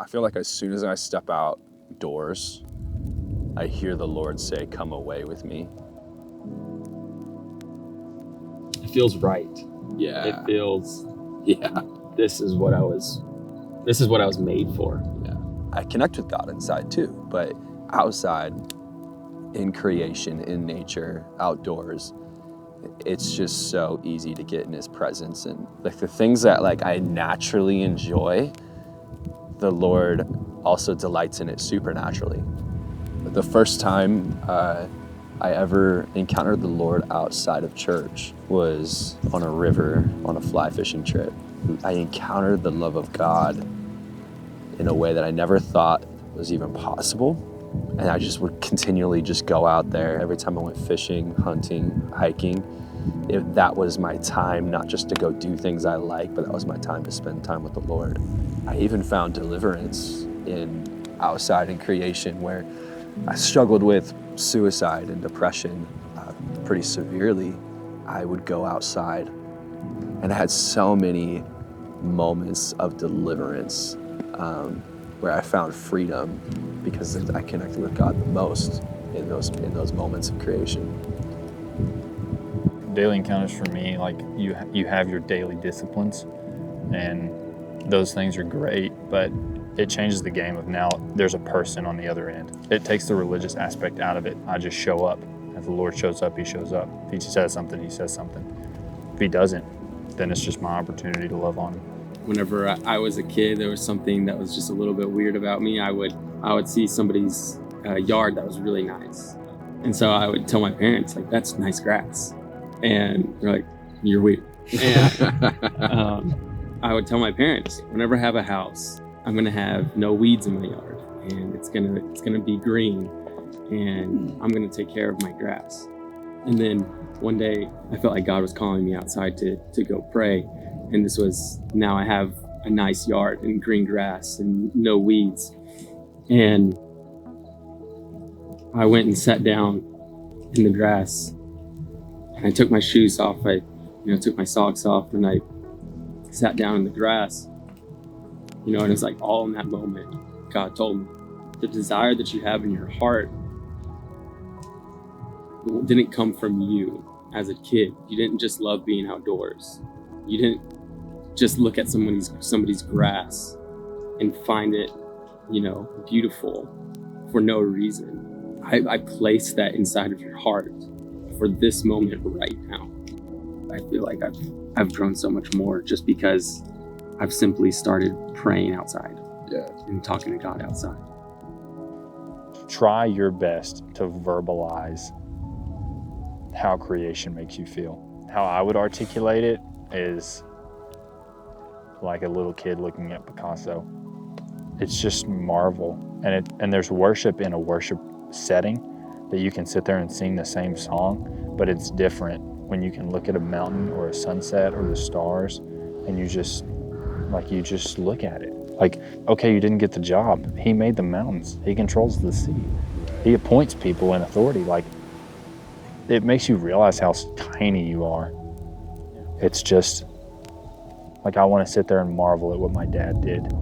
I feel like as soon as I step outdoors, I hear the Lord say, "Come away with me." It feels right. Yeah. It feels, Yeah. this is what I was made for. Yeah. I connect with God inside too, but outside, in creation, in nature, outdoors, it's just so easy to get in his presence. And like the things that like I naturally enjoy, the Lord also delights in it supernaturally. The first time I ever encountered the Lord outside of church was on a river on a fly fishing trip. I encountered the love of God in a way that I never thought was even possible. And I just would continually just go out there every time I went fishing, hunting, hiking. If that was my time, not just to go do things I like, but that was my time to spend time with the Lord. I even found deliverance in outside in creation, where I struggled with suicide and depression pretty severely. I would go outside, and I had so many moments of deliverance where I found freedom because I connected with God the most in those moments of creation. Daily encounters for me, like you have your daily disciplines, and those things are great, but it changes the game of now there's a person on the other end. It takes the religious aspect out of it. I just show up. If the Lord shows up, he shows up. If he says something, he says something. If he doesn't, then it's just my opportunity to love on him. Whenever I was a kid, there was something that was just a little bit weird about me. I would see somebody's yard that was really nice. And so I would tell my parents, like, that's nice grass. And they're like, you're weird. And I would tell my parents, whenever I have a house, I'm gonna have no weeds in my yard, and it's gonna be green, and I'm gonna take care of my grass. And then one day I felt like God was calling me outside to go pray. And this was, now I have a nice yard and green grass and no weeds. And I went and sat down in the grass, and I took my shoes off. I took my socks off, and I sat down in the grass, and it's like all in that moment, God told me, the desire that you have in your heart didn't come from you as a kid. You didn't just love being outdoors. You didn't just look at somebody's grass and find it, beautiful for no reason. I placed that inside of your heart for this moment right now. I feel like I've grown so much more just because I've simply started praying outside. Yeah. And talking to God outside. Try your best to verbalize how creation makes you feel. How I would articulate it is like a little kid looking at Picasso. It's just marvel. And there's worship in a worship setting that you can sit there and sing the same song, but it's different when you can look at a mountain or a sunset or the stars, and you just look at it. Like, okay, you didn't get the job. He made the mountains. He controls the sea. He appoints people in authority. Like, it makes you realize how tiny you are. It's just, like, I want to sit there and marvel at what my dad did.